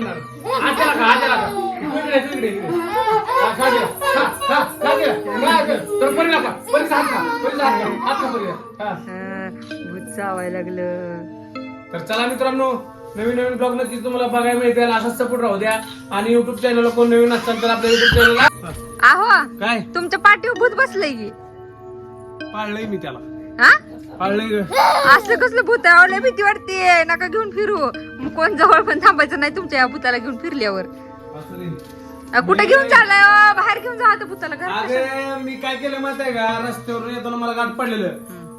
करणार. आजला खा, आजला खा. इकडे, इकडे, इकडे. खा घे. खा घे. तर परीला खा. परीचा हात खा. परीचा हात खा. हात खा परीला. हा. भूत चावायला लागलं. तर चला मित्रांनो, नवीन नवीन ब्लॉग नक्कीच तुम्हाला बघायला मिळतील. असाच सपोर्ट राहू द्या. आणि युट्यूब चॅनलला कोण नवीन असताल तर आपल्या युट्यूब चॅनलला आहो काय तुमच्या पाठीवर भूत बसलंय की पाळलंय मी त्याला. हा पाळलंय. असलं कसलं भूत आहे? लय भीती वाटते. नका घेऊन फिरू. मग कोण जवळ पण थांबायचं नाही तुमच्या या भूताला घेऊन फिरल्यावर. कुठे घेऊन चाललाय? बाहेर घेऊन जा भूताला. अरे मी काय केलं माहित आहे का, रस्त्यावर येताना मला गाठ पडलेलं.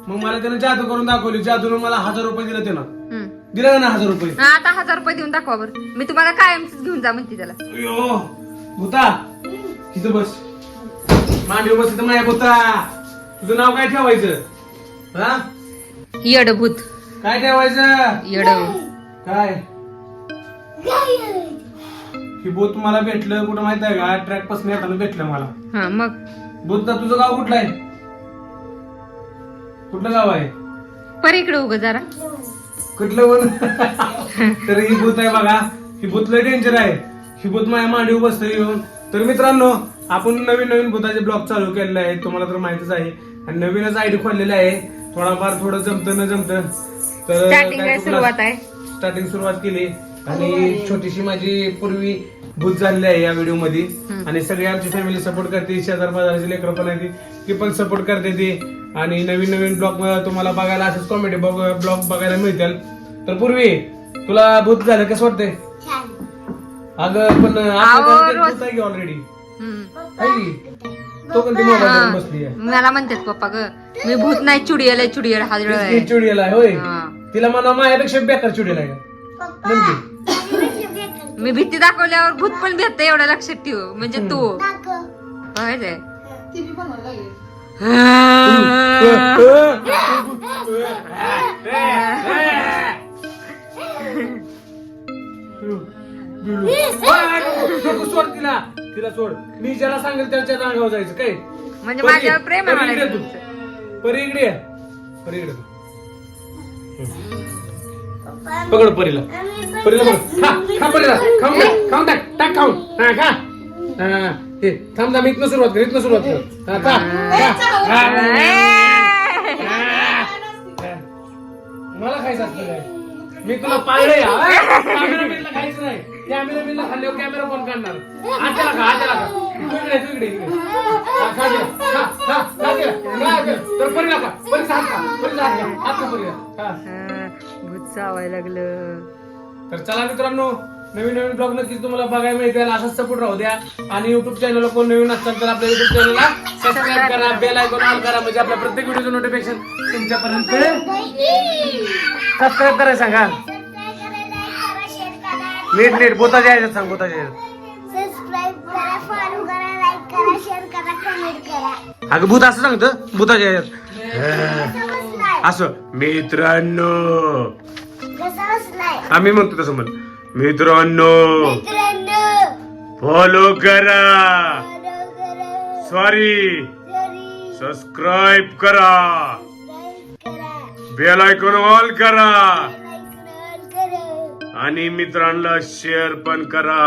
मग मला त्यानं जादू करून दाखवली. जादून मला 1000 रुपये दिले त्यानं. दिलं ना 1000 रुपये. आता 1000 रुपये देऊन दाखवा बरं. मी तुम्हाला कायमच घेऊन जा म्हणते त्याला. अयो भूता इथं बस. मांडीवर बस इथं माझ्या भूता. तुझं नाव काय ठेवायचं? हा येड भूत. काय ठेवायचं? येड. काय ही भूत मला भेटलं कुठं माहित आहे का? ट्रॅक पासून येताना भेटलं मला. हा मग भूता तुझं गाव कुठलं आहे? कुठलं गाव आहे? पर इकडे उभं जरा. कुठलं वन? तर ही भूत आहे बघा. ही भूत लय डेंजर आहे. ही भूत माझ्या मांडीवर बसतं येऊन. तर मित्रांनो, आपण नवीन नवीन भूताचे ब्लॉग चालू केलेले आहेत. तुम्हाला तर माहितीच आहे. आणि नवीनच आयडी खोललेला आहे. थोडाफार थोडं जमतं न जमतं तर सुरुवात आहे. स्टार्टिंग सुरुवात केली. आणि छोटीशी माझी पूर्वी भूत झालेली आहे या व्हिडिओ मध्ये. आणि सगळी आमची फॅमिली सपोर्ट करते. शेजार बाजाराची लेकरं पण आहे ती पण सपोर्ट करते ती. आणि नवीन नवीन ब्लॉग तुम्हाला बघायला असंच कॉमेडी ब्लॉग बघायला मिळतील. तर पूर्वी तुला भूत झालं कसं वाटतंय? अगं पण भूत आहे की ऑलरेडी. तो कोणती मोबाईल बसली आहे? मला म्हणतात पप्पा ग मी भूत नाही चुडियल आहे. चुडियल हा चुडियल आहे होय. तिला म्हणा माझ्यापेक्षा बेकार चुडियल आहे. मी भीती दाखवल्यावर भूत पण भेटत एवढं लक्षात ठेव. म्हणजे तू सोड तिला. तिला सोड. मी ज्याला सांगेल त्याच्या अंगावर जायचं काय. म्हणजे माझ्यावर प्रेम आहे. परी इकडे ये. परी इकडे पकड परीला. परीला बघ. खा परीला. खाऊन टाक. टाक खाऊन. हा खा. हे थांब थांब. इथनं सुरुवात कर. इथनं सुरुवात कर. मला खायचं असतं काय? मी तुला पाळलंय. कॅमेरामॅनला खायचं नाही. कॅमेरामॅनला खाल्ल्यावर कॅमेरा कोण काढणार? आजला खा. आजला खा. तू इकडे इकडे. खा घे. खा घे. तर परीला खा. परीचा हात खा. परीचा हात खा. हात खा परीला. भूत चावायला लागलं. तर चला मित्रांनो, नवीन नवीन ब्लॉग नक्कीच तुम्हाला बघायला मिळतील. असाच सपोर्ट राहू द्या. आणि युट्यूब चॅनलला कोण नवीन असतात तर आपल्या युट्यूब चॅनलला सबस्क्राईब करा. बेल आयकॉन ऑन करा. म्हणजे आपल्या प्रत्येक व्हिडिओचं नोटिफिकेशन तुमच्यापर्यंत सबस्क्राईब करायला सांगा. नीट भूताच्या याच्यात सांग. भूताच्या सबस्क्राइब करा, फॉलो करा, लाईक करा, शेअर करा, कमेंट करा. अगं भूत असं सांगतं. भूताच्या याच्यात असं मित्रांनो आम्ही म्हणतो तसं म्हण. मित्रांनो फॉलो करा. सॉरी सबस्क्राईब करा. बेल आयकॉन ऑल करा. आणि मित्रांना शेअर पण करा.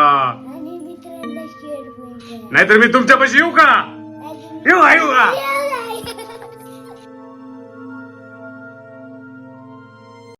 नाहीतर मी तुमच्यापाशी येऊ का? येऊ का?